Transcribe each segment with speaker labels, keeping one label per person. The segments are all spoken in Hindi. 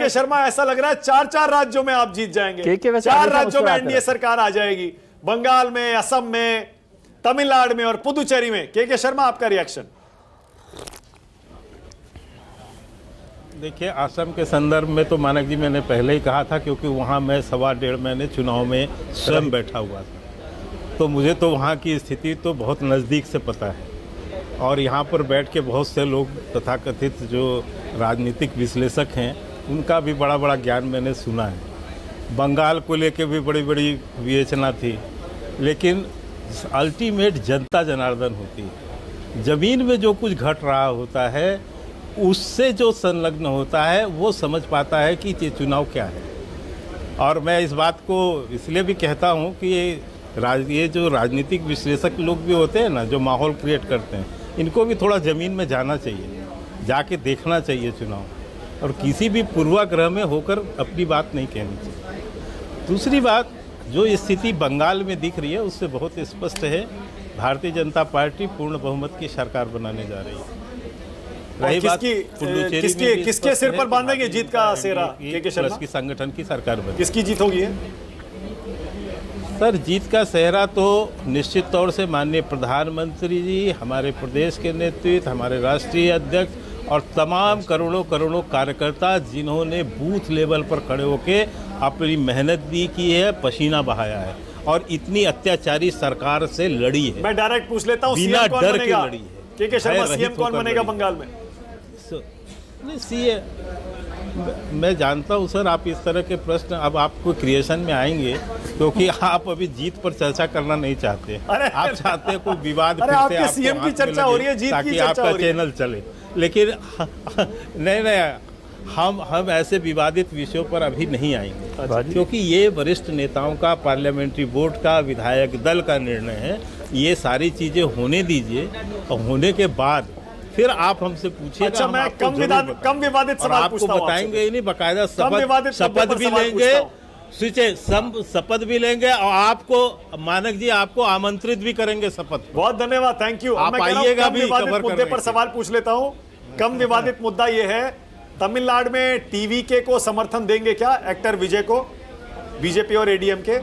Speaker 1: के शर्मा, ऐसा लग रहा है 4 राज्यों में आप जीत जाएंगे।
Speaker 2: वैसे
Speaker 1: 4 राज्यों में एनडीए सरकार आ जाएगी, बंगाल में, असम में, तमिलनाडु में और पुदुचेरी में। के शर्मा, आपका रिएक्शन?
Speaker 3: देखिए, असम के संदर्भ में तो मानक जी मैंने पहले ही कहा था, क्योंकि वहाँ मैं 1.25 महीने चुनाव में स्वयं बैठा हुआ था, तो मुझे तो वहाँ की स्थिति तो बहुत नज़दीक से पता है। और यहाँ पर बैठ के बहुत से लोग तथाकथित जो राजनीतिक विश्लेषक हैं उनका भी बड़ा बड़ा ज्ञान मैंने सुना है। बंगाल को लेके भी बड़ी बड़ी विवेचना थी, लेकिन अल्टीमेट जनता जनार्दन होती है। ज़मीन में जो कुछ घट रहा होता है उससे जो संलग्न होता है वो समझ पाता है कि ये चुनाव क्या है। और मैं इस बात को इसलिए भी कहता हूँ कि ये जो राजनीतिक विश्लेषक लोग भी होते हैं ना, जो माहौल क्रिएट करते हैं, इनको भी थोड़ा ज़मीन में जाना चाहिए, जाके देखना चाहिए चुनाव, और किसी भी पूर्वाग्रह में होकर अपनी बात नहीं कहनी चाहिए। दूसरी बात, जो स्थिति बंगाल में दिख रही है उससे बहुत स्पष्ट है, भारतीय जनता पार्टी पूर्ण बहुमत की सरकार बनाने जा रही है। रही बात
Speaker 1: किसके सिर पर बांधेंगे जीत का सेहरा? के शर्मा
Speaker 3: की संगठन की सरकार बनी।
Speaker 1: किसकी जीत होगी?
Speaker 3: सर, जीत का सेहरा तो निश्चित तौर से माननीय प्रधानमंत्री जी, हमारे प्रदेश के नेतृत्व, हमारे राष्ट्रीय अध्यक्ष और तमाम करोड़ों करोड़ों कार्यकर्ता जिन्होंने बूथ लेवल पर खड़े होकर अपनी मेहनत भी की है, पसीना बहाया है और इतनी अत्याचारी सरकार से लड़ी है।
Speaker 1: मैं डायरेक्ट पूछ लेता हूं,
Speaker 3: बिना डर के लड़ी है।
Speaker 1: के शर्मा, सीएम कौन बनेगा बंगाल में?
Speaker 3: नहीं, सीए मैं जानता हूँ सर, आप इस तरह के प्रश्न अब आपको क्रिएशन में आएंगे, क्योंकि आप अभी जीत पर चर्चा करना नहीं चाहते। आप चाहते हैं कोई विवाद फिर से आपके
Speaker 1: सीएम की चर्चा हो रही है, जीत की चर्चा हो रही है,
Speaker 3: ताकि आपका चैनल चले। लेकिन नहीं, हम ऐसे विवादित विषयों पर अभी नहीं आएंगे, क्योंकि ये वरिष्ठ नेताओं का, पार्लियामेंट्री बोर्ड का, विधायक दल का निर्णय है। ये सारी चीजें होने दीजिए, और होने के बाद फिर आप हमसे पूछिएगा।
Speaker 1: अच्छा, मैं कम विवादित सवाल
Speaker 3: आपको बताएंगे ही नहीं, बाकायदा शपथ भी लेंगे, शपथ भी लेंगे, और आपको मानक जी आपको आमंत्रित भी करेंगे शपथ।
Speaker 1: बहुत धन्यवाद, थैंक यू।
Speaker 3: आप आइएगा भी कवर
Speaker 1: मुद्दे पर सवाल पूछ लेता हूं। कम विवादित मुद्दा यह है, तमिलनाडु में टीवीके को समर्थन देंगे क्या, एक्टर विजय को, बीजेपी और एडीएम के?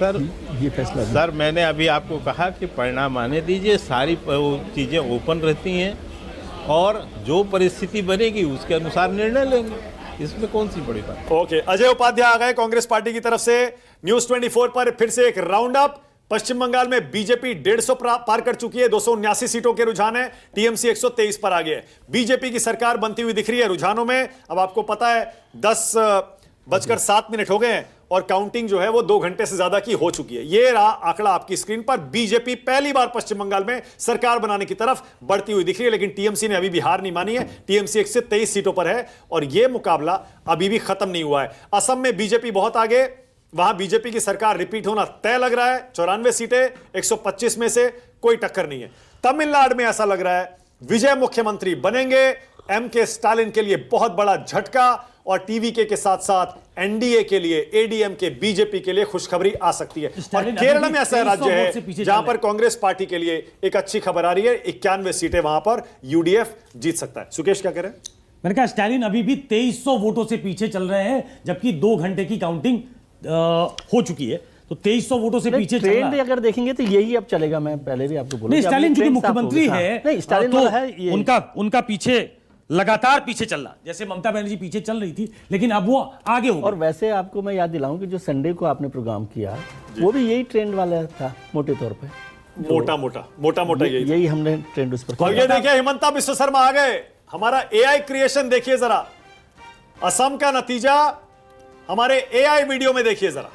Speaker 3: सर, मैंने अभी आपको कहा कि परिणाम आने दीजिए, सारी चीज़ें ओपन रहती हैं और जो परिस्थिति बनेगी उसके अनुसार निर्णय लेंगे, इसमें कौन सी बड़ी बात।
Speaker 1: ओके, अजय उपाध्याय आ गए कांग्रेस पार्टी की तरफ से। न्यूज 24 पर फिर से एक राउंड अप। पश्चिम बंगाल में बीजेपी 150 पार कर चुकी है, 279 सीटों के रुझान है, टीएमसी 123 पर आ गया है। बीजेपी की सरकार बनती हुई दिख रही है रुझानों में। अब आपको पता है 10:07 हो गए हैं और काउंटिंग जो है वो 2 घंटे से ज्यादा की हो चुकी है। ये रहा आंकड़ा आपकी स्क्रीन पर। बीजेपी पहली बार पश्चिम बंगाल में सरकार बनाने की तरफ बढ़ती हुई दिख रही है, लेकिन टीएमसी ने अभी भी हार नहीं मानी है। टीएमसी 123 सीटों पर है और यह मुकाबला अभी भी खत्म नहीं हुआ है। असम में बीजेपी बहुत आगे, वहां बीजेपी की सरकार रिपीट होना तय लग रहा है। 94 सीटें, 125 में से कोई टक्कर नहीं है। तमिलनाडु में ऐसा लग रहा है विजय मुख्यमंत्री बनेंगे। एमके स्टालिन के लिए बहुत बड़ा झटका, और टीवीके के साथ साथ एनडीए के लिए, एडीएम के, बीजेपी के लिए खुशखबरी आ सकती है। और केरल में ऐसा राज्य है जहां पर कांग्रेस पार्टी के लिए एक अच्छी खबर आ रही है, 91 सीटें वहां पर यूडीएफ जीत सकता है। सुकेश, क्या कह रहे हैं?
Speaker 4: मैंने कहा स्टालिन अभी भी 2300 वोटों से पीछे चल रहे हैं, जबकि 2 घंटे की काउंटिंग हो चुकी है, तो 2300 वोटों से पीछे चल रहा है।
Speaker 2: अगर देखेंगे तो यही अब चलेगा। मैं पहले भी आपको बोला,
Speaker 4: स्टालिन चूंकि मुख्यमंत्री है,
Speaker 2: स्टालिन
Speaker 4: तो
Speaker 2: है,
Speaker 4: उनका पीछे लगातार पीछे चल रहा, जैसे ममता बनर्जी पीछे चल रही थी, लेकिन अब वो आगे हो गई।
Speaker 2: और वैसे आपको मैं याद दिलाऊं कि जो संडे को आपने प्रोग्राम किया वो भी यही ट्रेंड वाला था, मोटे तौर पे,
Speaker 1: मोटा
Speaker 2: यही हमने ट्रेंड उस पर।
Speaker 1: और ये देखिए, हिमंता बिस्व शर्मा आ गए। हमारा एआई क्रिएशन देखिए जरा, असम का नतीजा हमारे एआई वीडियो में देखिए जरा।